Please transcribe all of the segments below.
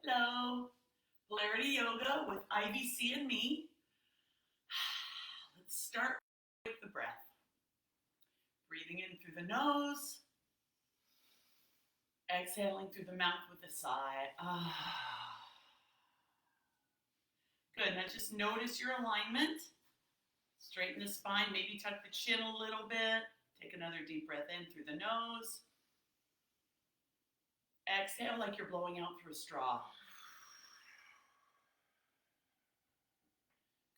Hello, Polarity Yoga with IVC and me. Let's start with the breath. Breathing in through the nose, exhaling through the mouth with a sigh. Good, now just notice your alignment. Straighten the spine, maybe tuck the chin a little bit. Take another deep breath in through the nose. Exhale like you're blowing out through a straw.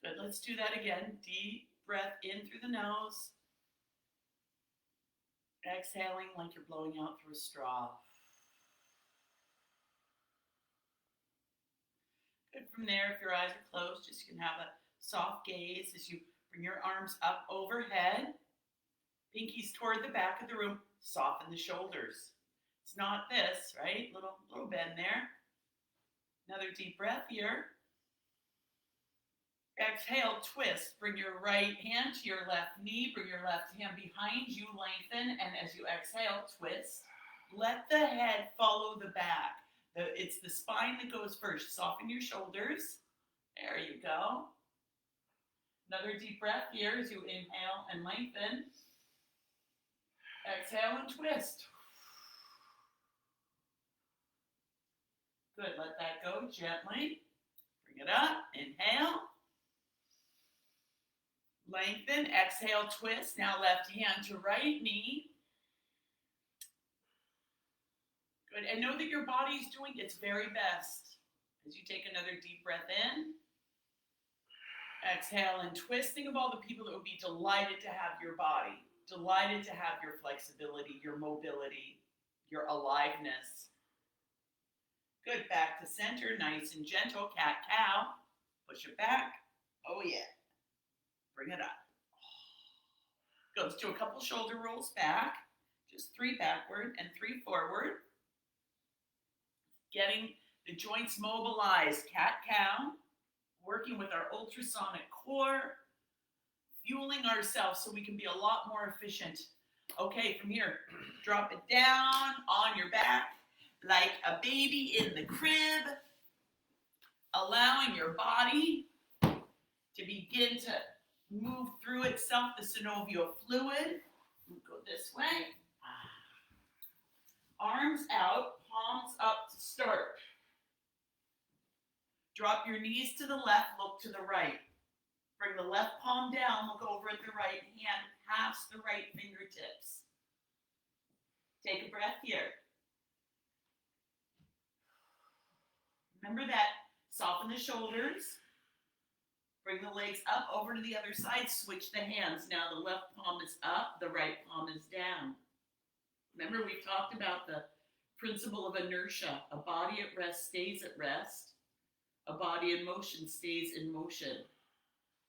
Good, let's do that again. Deep breath in through the nose. Exhaling like you're blowing out through a straw. Good, from there, if your eyes are closed, just you can have a soft gaze as you bring your arms up overhead. Pinkies toward the back of the room. Soften the shoulders. It's not this, right? Little bend there. Another deep breath here. Exhale, twist. Bring your right hand to your left knee. Bring your left hand behind you. Lengthen. And as you exhale, twist. Let the head follow the back. It's the spine that goes first. Soften your shoulders. There you go. Another deep breath here as you inhale and lengthen. Exhale and twist. Good, let that go gently. Bring it up, inhale. Lengthen, exhale, twist. Now left hand to right knee. Good, and know that your body's doing its very best. As you take another deep breath in. Exhale and twist. Think of all the people that would be delighted to have your body. Delighted to have your flexibility, your mobility, your aliveness. Good, back to center, nice and gentle, cat-cow. Push it back. Oh yeah. Bring it up. Good, let's do a couple shoulder rolls back. Just 3 backward and 3 forward. Getting the joints mobilized, cat-cow. Working with our ultrasonic core. Fueling ourselves so we can be a lot more efficient. Okay, from here, drop it down on your back like a baby in the crib, allowing your body to begin to move through itself, the synovial fluid. We'll go this way. Arms out, palms up to start. Drop your knees to the left, look to the right. Bring the left palm down, look over at the right hand, past the right fingertips. Take a breath here. Remember that, soften the shoulders. Bring the legs up over to the other side, switch the hands. Now the left palm is up, the right palm is down. Remember we've talked about the principle of inertia. A body at rest stays at rest. A body in motion stays in motion.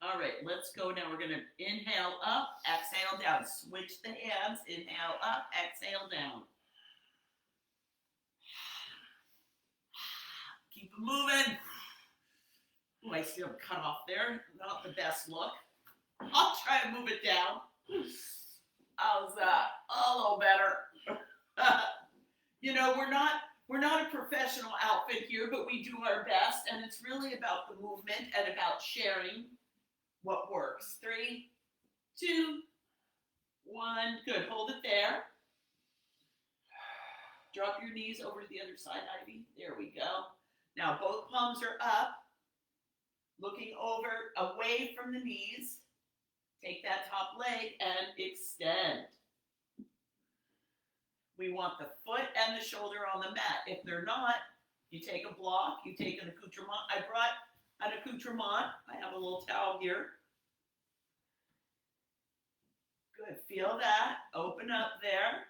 All right, let's go now. We're going to inhale up, exhale down. Switch the hands. Inhale up, exhale down. Keep it moving. Oh, I see I'm cut off there. Not the best look. I'll try and move it down. How's that? A little better. You know, we're not a professional outfit here, but we do our best, and it's really about the movement and about sharing what works. 3, 2, 1. Good. Hold it there. Drop your knees over to the other side, Ivy. There we go. Now both palms are up, looking over, away from the knees. Take that top leg and extend. We want the foot and the shoulder on the mat. If they're not, you take a block, you take an accoutrement. I brought an accoutrement. I have a little towel here. Good, feel that. Open up there.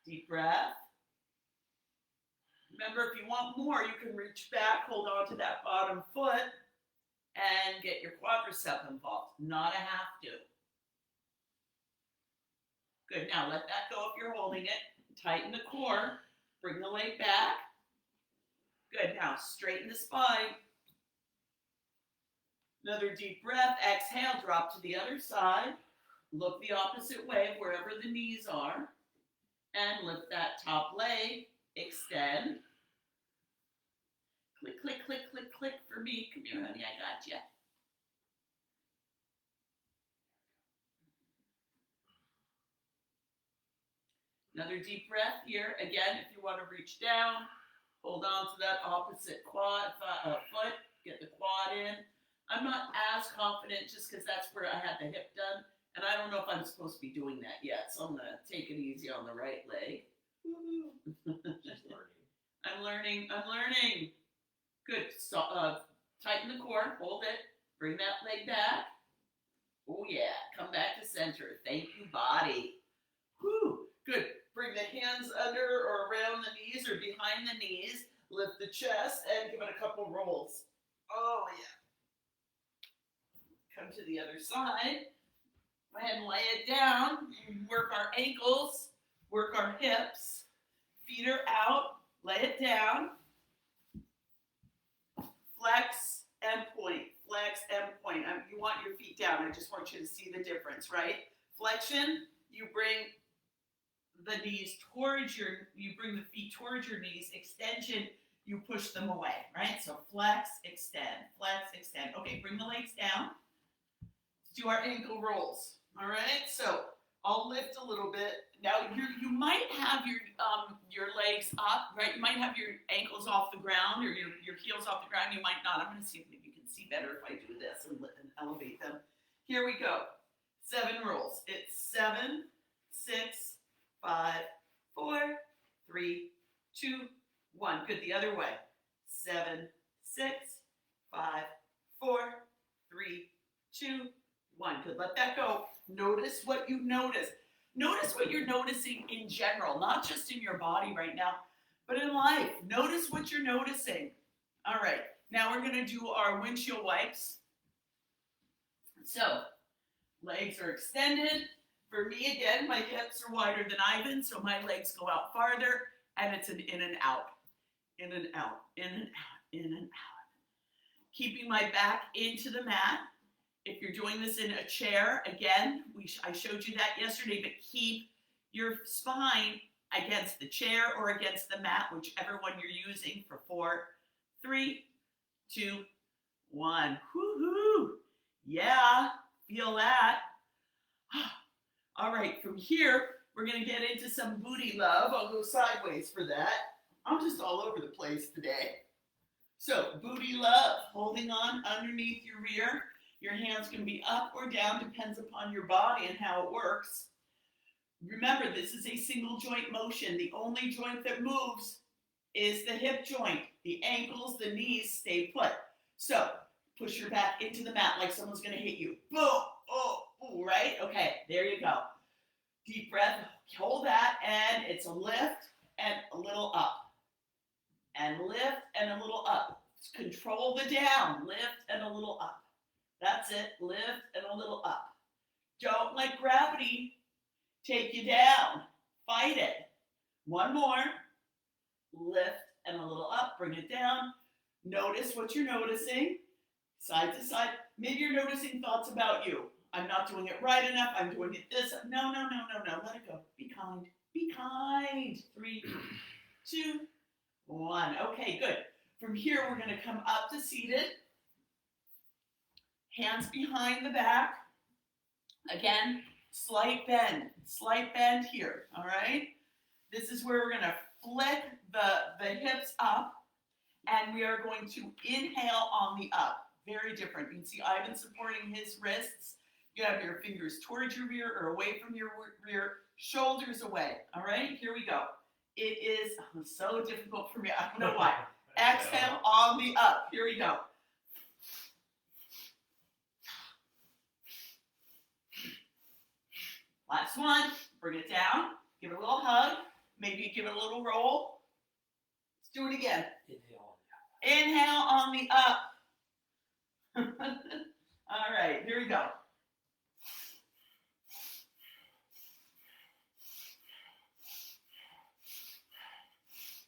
Deep breath. Remember, if you want more, you can reach back, hold on to that bottom foot, and get your quadricep involved. Not a have to. Good, now let that go if you're holding it. Tighten the core. Bring the leg back. Good, now straighten the spine. Another deep breath. Exhale, drop to the other side. Look the opposite way, wherever the knees are. And lift that top leg. extend. Click, click, click, click, click for me. Come here, honey, I got you. Another deep breath here. Again, if you want to reach down, hold on to that opposite foot, get the quad in. I'm not as confident just because that's where I had the hip done, and I don't know if I'm supposed to be doing that yet, so I'm going to take it easy on the right leg. She's learning. I'm learning. Good. So, tighten the core, hold it, bring that leg back. Oh yeah, come back to center. Thank you, body. Whew. Good. Bring the hands under or around the knees or behind the knees. Lift the chest and give it a couple rolls. Oh yeah. Come to the other side. Go ahead and lay it down. Work our ankles. Work our hips. Feet are out. Lay it down. Flex and point. Flex and point. You want your feet down. I just want you to see the difference, right? Flexion, you bring the knees towards you bring the feet towards your knees. Extension, you push them away, right? So flex, extend, flex, extend. Okay, bring the legs down. Let's do our ankle rolls. All right, so I'll lift a little bit. Now you might have your legs up, right? You might have your ankles off the ground or your heels off the ground. You might not. I'm going to see if you can see better if I do this and elevate them. Here we go. 7 rolls. It's 7, 6, 5, 4, 3, 2, 1. Good. The other way. 7, 6, 5, 4, 3, 2, 1. Good. Let that go. Notice what you notice. Notice what you're noticing in general, not just in your body right now, but in life. Notice what you're noticing. All right. Now we're going to do our windshield wipes. So, legs are extended. For me, again, my hips are wider than Ivan's, so my legs go out farther, and it's an in and out. In and out, in and out, in and out. Keeping my back into the mat. If you're doing this in a chair, again, I showed you that yesterday, but keep your spine against the chair or against the mat, whichever one you're using for 4, 3, 2, 1. Woohoo! Yeah, feel that. All right, from here, we're going to get into some booty love. I'll go sideways for that. I'm just all over the place today. So, booty love, holding on underneath your rear. Your hands can be up or down, depends upon your body and how it works. Remember, this is a single joint motion. The only joint that moves is the hip joint. The ankles, the knees stay put. So, push your back into the mat like someone's going to hit you. Boom! Oh, ooh, right? Okay, there you go. Deep breath. Hold that, and it's a lift and a little up. And lift and a little up. Control the down. Lift and a little up. That's it. Lift and a little up. Don't let gravity take you down. Fight it. One more. Lift and a little up. Bring it down. Notice what you're noticing. Side to side. Maybe you're noticing thoughts about you. I'm not doing it right enough. I'm doing it this. No. Let it go. Be kind. Be kind. 3, 2, 1. Okay, good. From here, we're going to come up to seated. Hands behind the back. Again, slight bend here, all right? This is where we're going to flick the hips up, and we are going to inhale on the up. Very different. You can see Ivan supporting his wrists. You have your fingers towards your rear or away from your rear, shoulders away, all right? Here we go. It is so difficult for me. I don't know why. Exhale on the up. Here we go. Last one. Bring it down. Give it a little hug. Maybe give it a little roll. Let's do it again. Inhale on the up. All right, here we go.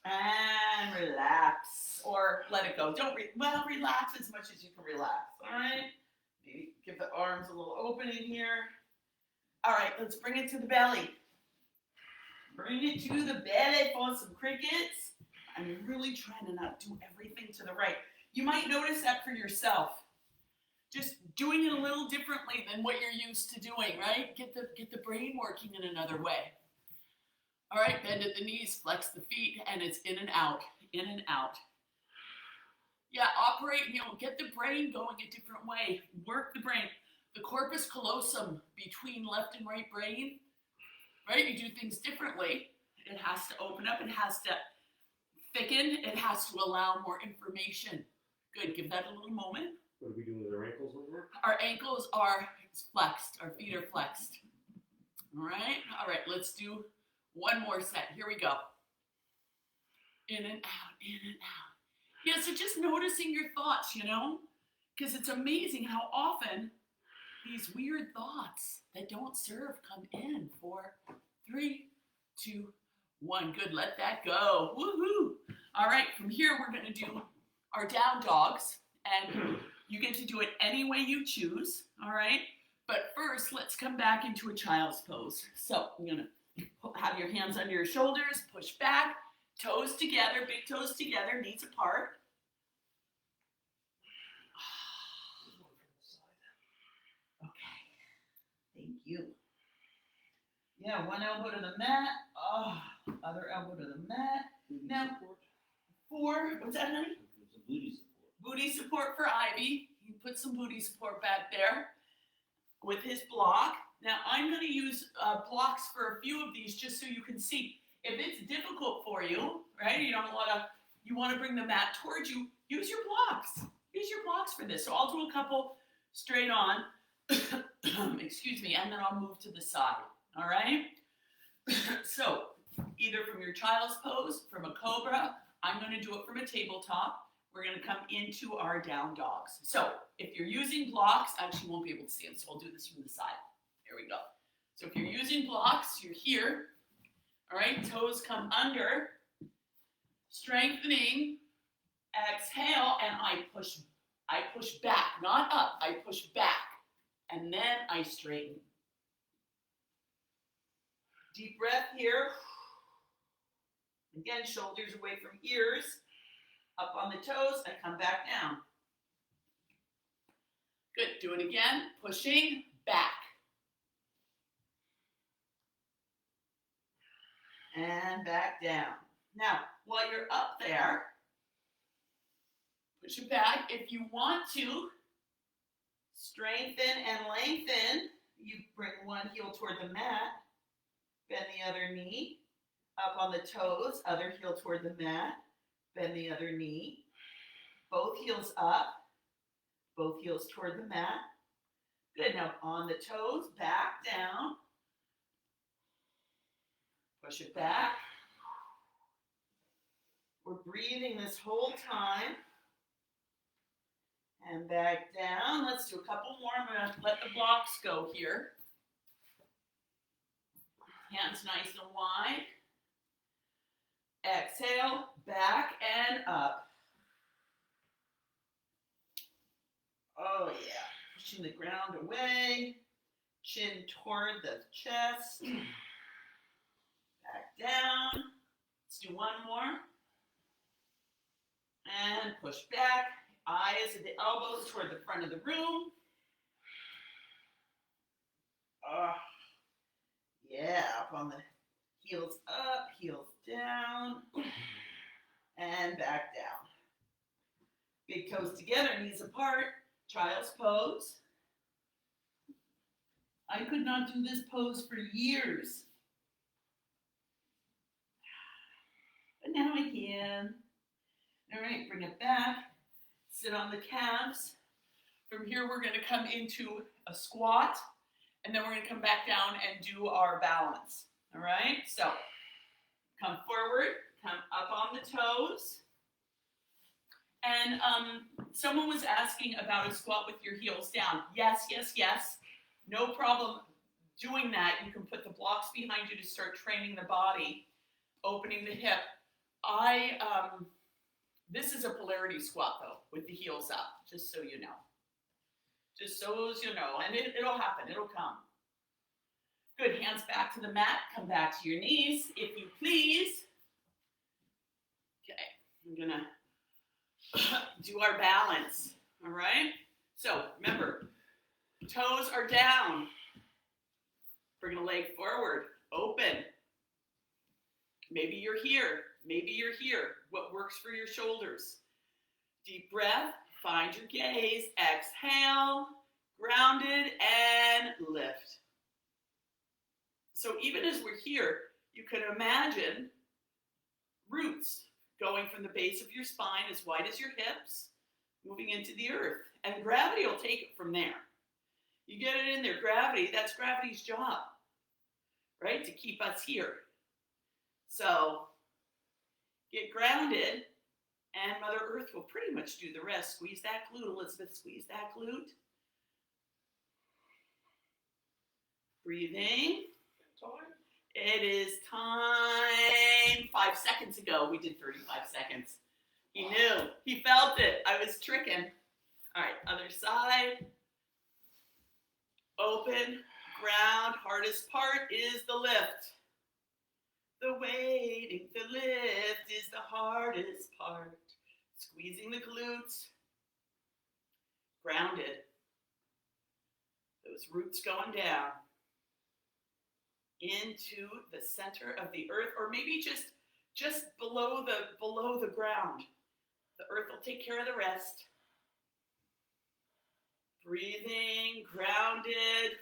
And relax, or let it go. Relax as much as you can relax, all right? Maybe give the arms a little opening here. All right, let's bring it to the belly. Bring it to the belly for some crickets. I'm really trying to not do everything to the right. You might notice that for yourself. Just doing it a little differently than what you're used to doing, right? Get the brain working in another way. All right, bend at the knees, flex the feet, and it's in and out, in and out. Yeah, operate, get the brain going a different way. Work the brain. The corpus callosum between left and right brain, right? You do things differently. It has to open up. It has to thicken. It has to allow more information. Good. Give that a little moment. What are we doing with our ankles over? Our ankles are flexed. Our feet are flexed. All right. All right. Let's do one more set. Here we go. In and out. In and out. Yeah. So just noticing your thoughts, because it's amazing how often these weird thoughts that don't serve come in. 4, 3, 2, 1. Good. Let that go. Woohoo. All right. From here, we're going to do our down dogs. And you get to do it any way you choose. All right. But first, let's come back into a child's pose. So you're going to have your hands under your shoulders, push back, toes together, big toes together, knees apart. Thank you. Yeah, one elbow to the mat. Other elbow to the mat. Now, 4, what's that, honey? Booty support. Booty support for Ivy. You put some booty support back there with his block. Now, I'm going to use blocks for a few of these just so you can see. If it's difficult for you, right, you want to bring the mat towards you, use your blocks. Use your blocks for this. So I'll do a couple straight on. Excuse me, and then I'll move to the side, all right? So, either from your child's pose, from a cobra, I'm going to do it from a tabletop. We're going to come into our down dogs. So, if you're using blocks, actually you won't be able to see them, so I'll do this from the side. Here we go. So, if you're using blocks, you're here, all right? Toes come under, strengthening, exhale, and I push back, not up, I push back. And then I straighten. Deep breath here. Again, shoulders away from ears. Up on the toes, I come back down. Good, do it again. Pushing back. And back down. Now, while you're up there, push it back. If you want to, strengthen and lengthen. You bring one heel toward the mat, bend the other knee, up on the toes, other heel toward the mat, bend the other knee, both heels up, both heels toward the mat. Good, now on the toes, back down, push it back. We're breathing this whole time. And back down. Let's do a couple more. I'm going to let the blocks go here. Hands nice and wide. Exhale, back and up. Oh, yeah. Pushing the ground away. Chin toward the chest. Back down. Let's do one more. And push back. Eyes at the elbows toward the front of the room. Yeah, up on the heels up, heels down, and back down. Big toes together, knees apart, child's pose. I could not do this pose for years. But now I can. All right, bring it back. Sit on the calves. From here, we're going to come into a squat, and then we're going to come back down and do our balance. All right? So, come forward, come up on the toes. And someone was asking about a squat with your heels down. Yes, yes, yes. No problem doing that. You can put the blocks behind you to start training the body, opening the hip. This is a polarity squat, though, with the heels up, just so you know. Just so as you know. And it'll happen. It'll come. Good, hands back to the mat. Come back to your knees, if you please. Okay, I'm gonna do our balance, all right? So remember, toes are down. Bring a leg forward, open. Maybe you're here, maybe you're here. What works for your shoulders? Deep breath, find your gaze, exhale, grounded, and lift. So even as we're here, you can imagine roots going from the base of your spine as wide as your hips, moving into the earth. And gravity will take it from there. You get it in there, gravity, that's gravity's job, right? To keep us here. So get grounded, and Mother Earth will pretty much do the rest. Squeeze that glute, Elizabeth, squeeze that glute. Breathing. It is time. 5 seconds ago, we did 35 seconds. He knew. He felt it. I was tricking. All right, other side. Open, ground. Hardest part is the lift. The waiting, the lift is the hardest part. Squeezing the glutes. Grounded. Those roots going down into the center of the earth, or maybe just below the ground. The earth will take care of the rest. Breathing, grounded.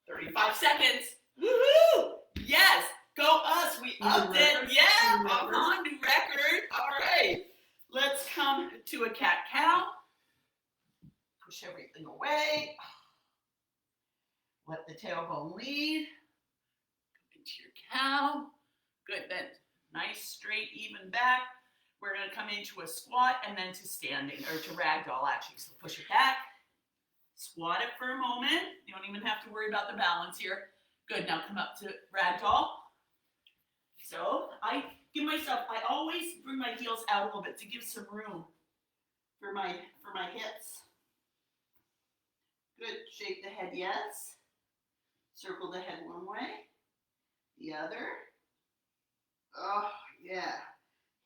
"35 seconds. Woohoo! Yes, go us. We upped it. Yeah, new record. All right. Let's come to a cat-cow. Push everything away. Let the tailbone lead. Come into your cow. Good, then nice, straight, even back. We're going to come into a squat and then to standing, or to ragdoll actually. So push it back. Squat it for a moment. You don't even have to worry about the balance here. Good, now come up to ragdoll. So I always bring my heels out a little bit to give some room for my hips. Good, shake the head, yes. Circle the head one way, the other. Oh, yeah.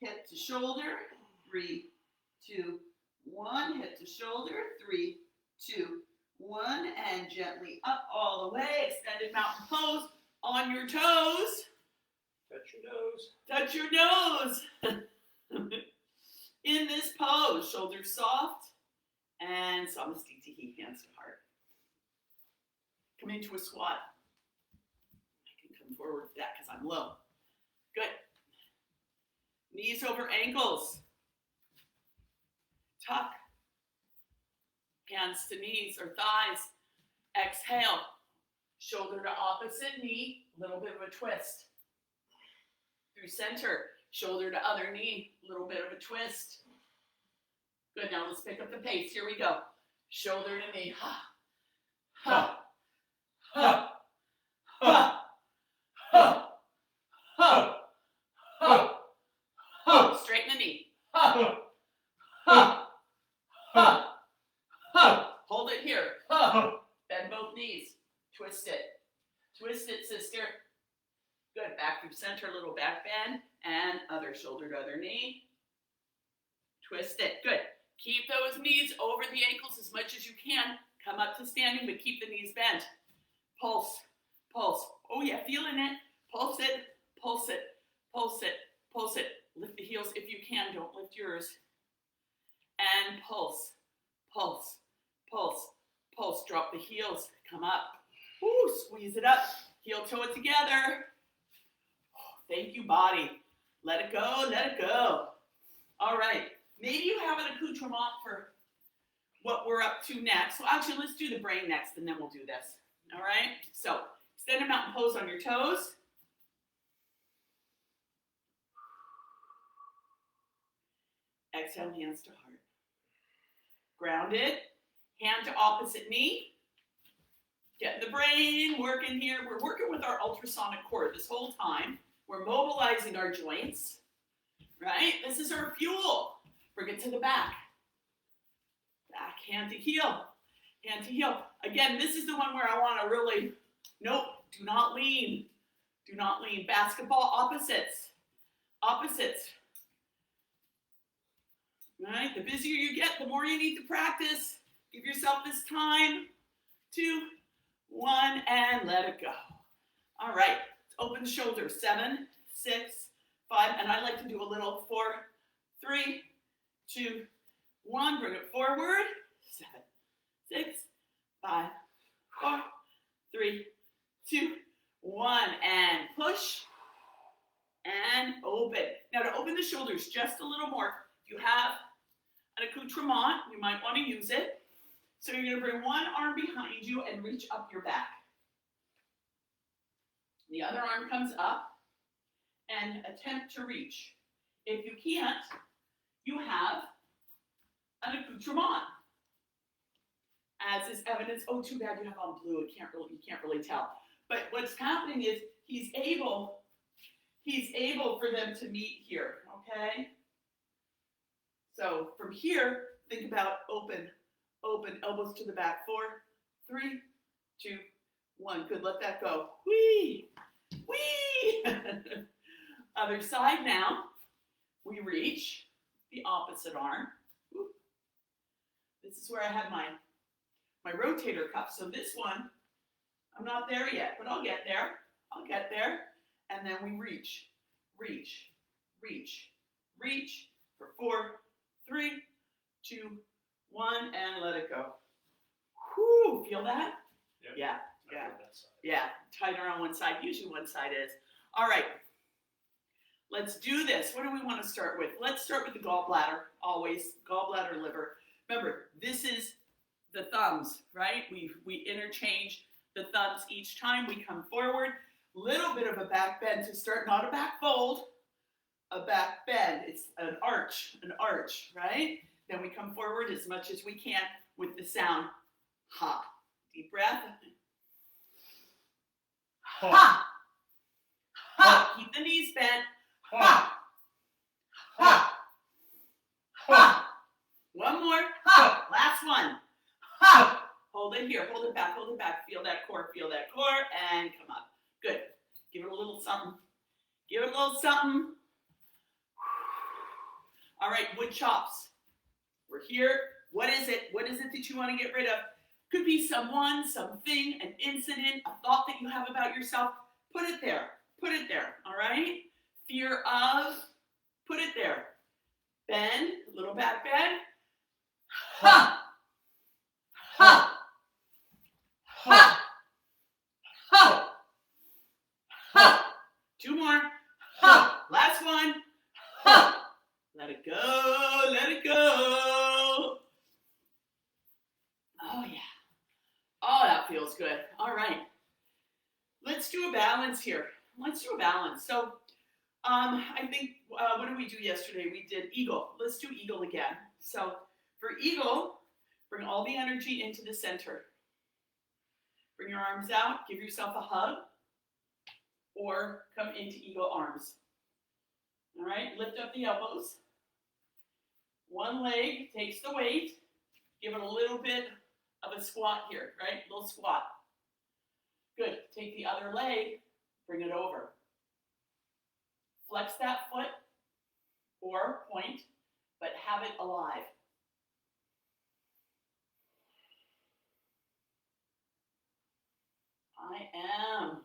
Hip to shoulder, 3, 2, 1. Hip to shoulder, 3, 2, 1. And gently up all the way. Extended mountain pose on your toes. Touch your nose. Touch your nose. In this pose, shoulders soft and samastitihi, hands to heart. Come into a squat. I can come forward with that because I'm low. Good. Knees over ankles. Tuck. Hands to knees or thighs. Exhale. Shoulder to opposite knee. Little bit of a twist. Through center. Shoulder to other knee. Little bit of a twist. Good. Now let's pick up the pace. Here we go. Shoulder to knee. Ha. Ha. Ha. Ha. Ha. Ha. Ha. Ha. Straighten the knee. Ha. Ha. Ha. Ha. Hold it here. Ha. Bend both knees. Twist it. Twist it, sister. Good. Back through center, little back bend, and other shoulder to other knee. Twist it. Good. Keep those knees over the ankles as much as you can. Come up to standing, but keep the knees bent. Pulse. Pulse. Oh yeah, feeling it. Pulse it. Pulse it. Pulse it. Pulse it. Lift the heels if you can. Don't lift yours. And pulse. Pulse. Pulse. Pulse. Drop the heels. Come up. Woo, squeeze it up. Heel toe it together. Thank you, body. Let it go. Let it go. All right. Maybe you have an accoutrement for what we're up to next. So actually, let's do the brain next, and then we'll do this. All right? So, extended mountain pose on your toes. Exhale, hands to heart. Grounded. Hand to opposite knee. Get the brain working here. We're working with our ultrasonic cord this whole time. We're mobilizing our joints. Right? This is our fuel. Bring it to the back. Back hand to heel. hand to heel. Again, this is the one where I want to really, nope, do not lean. Do not lean. Basketball opposites. Opposites. All right, the busier you get, the more you need to practice. Give yourself this time. 2, 1, and let it go. All right, open the shoulders. 7, 6, 5, and I like to do a little 4, 3, 2, 1. Bring it forward. 7, 6, 5, 4, 3, 2, 1, and push and open. Now to open the shoulders just a little more, if you have an accoutrement, you might want to use it. So you're going to bring one arm behind you and reach up your back. The other arm comes up and attempt to reach. If you can't, you have an accoutrement. As is evidence, oh, too bad you have on blue. You can't really tell. But what's happening is he's able for them to meet here, okay? So from here, think about open, elbows to the back. 4, 3, 2, 1. Good, let that go. Whee! Whee! Other side now. We reach the opposite arm. Woo. This is where I have my rotator cuff. So this one, I'm not there yet, but I'll get there. I'll get there. And then we reach, reach, reach, reach for 4, 3, 2, 1, and let it go. Whoo, feel that? Yeah. Yeah, tighter on one side. Usually one side is. All right, let's do this. What do we want to start with? Let's start with the gallbladder, always. Gallbladder, liver. Remember, this is the thumbs, right? We interchange the thumbs each time we come forward. Little bit of a back bend to start, not a back fold, a back bend. It's an arch, right? Then we come forward as much as we can with the sound, ha. Deep breath. Ha. Ha. Keep the knees bent. Ha. Ha. Ha. One more. Ha. Last one. Ha. Hold it here. Hold it back. Hold it back. Feel that core. Feel that core. And come up. Good. Give it a little something. Give it a little something. All right. Wood chops. We're here. What is it? What is it that you want to get rid of? Could be someone, something, an incident, a thought that you have about yourself. Put it there. Put it there. All right? Fear of. Put it there. Bend. A little back bend. Ha. Ha. Ha. Ha. Ha. 2 more. Ha. Last one. Ha. Let it go. Let it go. Oh, yeah. Oh, that feels good. All right. Let's do a balance here. Let's do a balance. So I think, what did we do yesterday? We did eagle. Let's do eagle again. So for eagle, bring all the energy into the center. Bring your arms out. Give yourself a hug. Or come into eagle arms. All right. Lift up the elbows. One leg takes the weight. Give it a little bit of a squat here, right? A little squat. Good. Take the other leg, bring it over. Flex that foot or point, but have it alive. I am.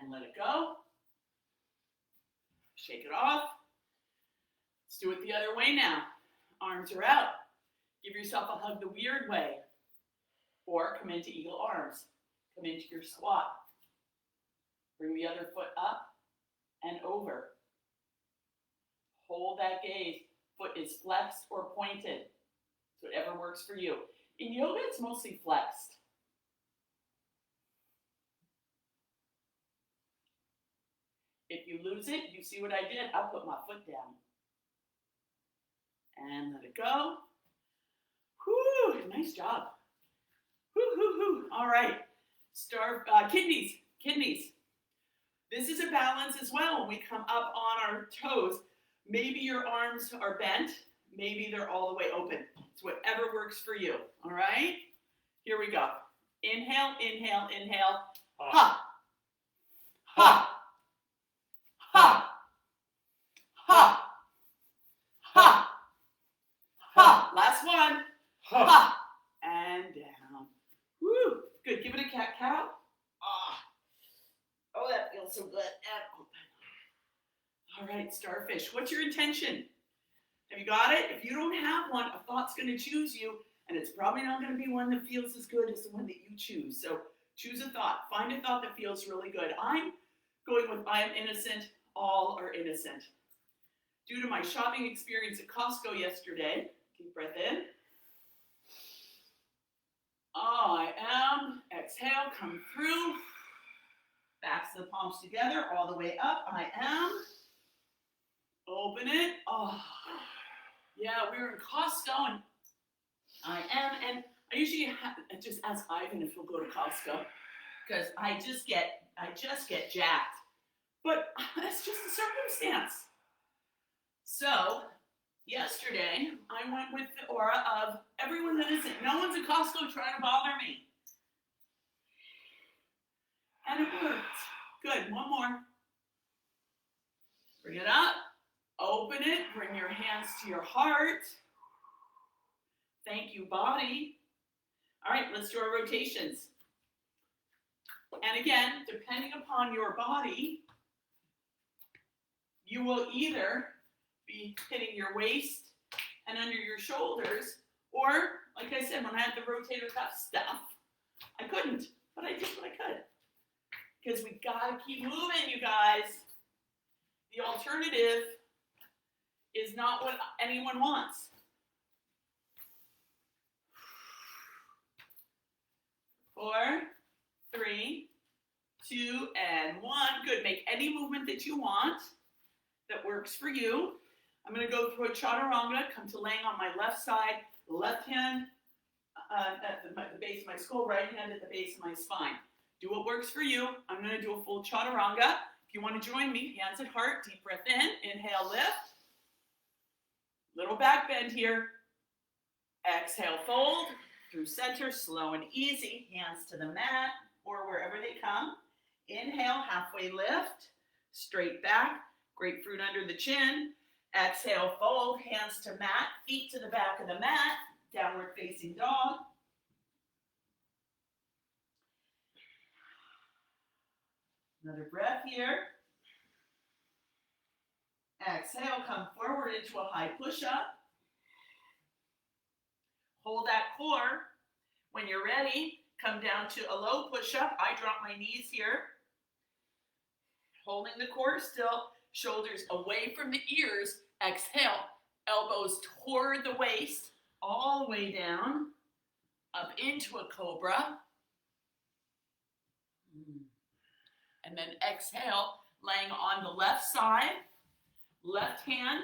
And let it go. Shake it off. Let's do it the other way now. Arms are out. Give yourself a hug the weird way. Or come into eagle arms. Come into your squat. Bring the other foot up and over. Hold that gaze. Foot is flexed or pointed. It's whatever works for you. In yoga, it's mostly flexed. If you lose it, you see what I did? I'll put my foot down. And let it go. Whew, nice job. Whew, whew, whew. All right. Kidneys. This is a balance as well. When we come up on our toes, maybe your arms are bent. Maybe they're all the way open. It's whatever works for you, all right? Here we go. Inhale, inhale, inhale. Ha! Ha! Ha! Ha! Ha! Ha! Last one. Ha! And down. Woo! Good. Give it a cat cow. Ah. Oh, that feels so good. And open. All right, starfish. What's your intention? Have you got it? If you don't have one, a thought's going to choose you, and it's probably not going to be one that feels as good as the one that you choose. So choose a thought. Find a thought that feels really good. I'm going with I am innocent. All are innocent. Due to my shopping experience at Costco yesterday, deep breath in. I am. Exhale, come through. Backs of the palms together, all the way up. I am. Open it. Oh. Yeah, we were in Costco, and I am. And I usually just ask Ivan if he'll go to Costco, because I just get jacked. But that's just a circumstance. So yesterday, I went with the aura of everyone that isn't. No one's at Costco trying to bother me. And it worked. Good. One more. Bring it up. Open it. Bring your hands to your heart. Thank you, body. All right, let's do our rotations. And again, depending upon your body, you will either be hitting your waist and under your shoulders, or, like I said, when I had the rotator cuff stuff, I couldn't, but I did what I could. Because we gotta keep moving, you guys. The alternative is not what anyone wants. Four, three, two, and one. Good. Make any movement that you want that works for you. I'm going to go through a chaturanga, come to laying on my left side, left hand at the base of my skull, right hand at the base of my spine. Do what works for you. I'm going to do a full chaturanga. If you want to join me, hands at heart, deep breath in, inhale, lift. Little back bend here. Exhale, fold through center, slow and easy. Hands to the mat or wherever they come. Inhale, halfway lift, straight back, grapefruit under the chin. Exhale, fold, hands to mat, feet to the back of the mat, downward facing dog. Another breath here. Exhale, come forward into a high push-up. Hold that core. When you're ready, come down to a low push-up. I drop my knees here. Holding the core still, shoulders away from the ears. Exhale, elbows toward the waist, all the way down, up into a cobra. And then exhale, laying on the left side, left hand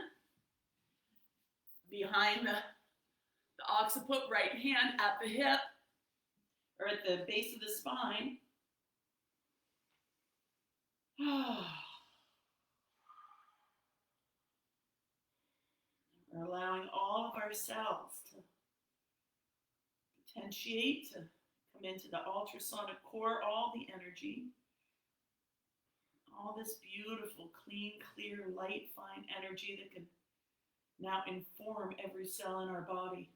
behind the occiput, right hand at the hip, or at the base of the spine. We're allowing all of our cells to potentiate, to come into the ultrasonic core, all the energy, all this beautiful, clean, clear, light, fine energy that can now inform every cell in our body.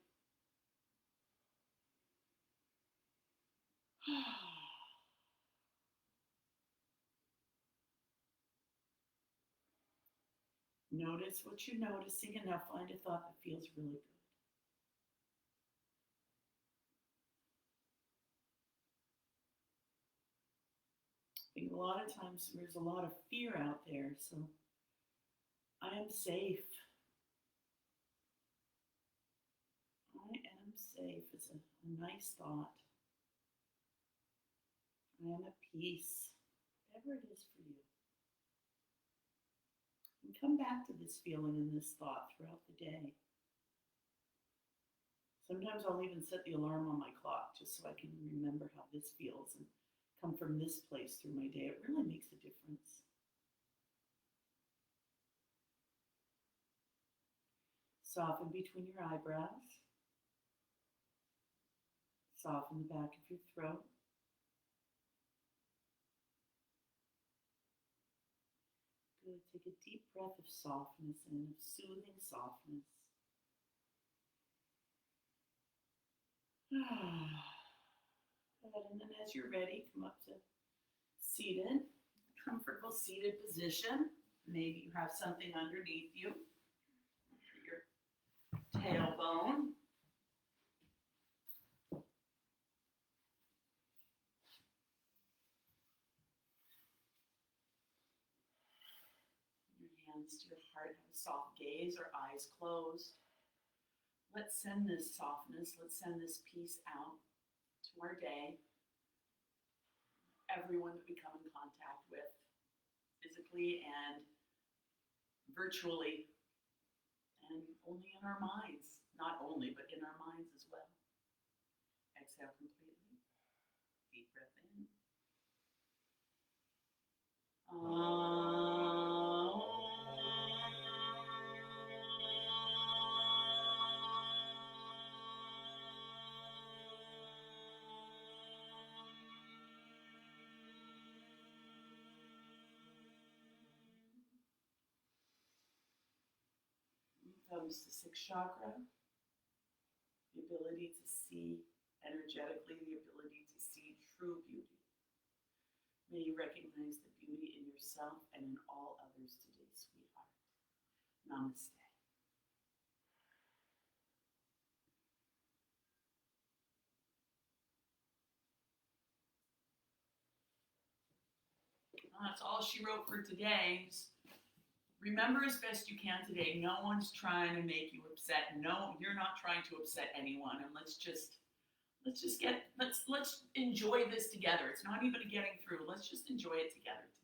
Notice what you're noticing, and now find a thought that feels really good. I think a lot of times there's a lot of fear out there, so I am safe. I am safe. It's a nice thought. I am at peace, whatever it is for you. And come back to this feeling and this thought throughout the day. Sometimes I'll even set the alarm on my clock just so I can remember how this feels and come from this place through my day. It really makes a difference. Soften between your eyebrows. Soften the back of your throat. Good. Take a deep breath of softness in, of soothing softness. Good. And then as you're ready, come up to seated, comfortable seated position. Maybe you have something underneath you for your tailbone. Your hands to your heart, have a soft gaze or eyes closed. Let's send this softness, let's send this peace out to our day. Everyone that we come in contact with, physically and virtually, and only in our minds. Not only, but in our minds as well. Exhale completely. Deep breath in. Comes the sixth chakra, the ability to see energetically, the ability to see true beauty. May you recognize the beauty in yourself and in all others today, sweetheart. Namaste. That's all she wrote for today. Remember as best you can today, no one's trying to make you upset. No, you're not trying to upset anyone. And let's enjoy this together. It's not even a getting through. Let's just enjoy it together today.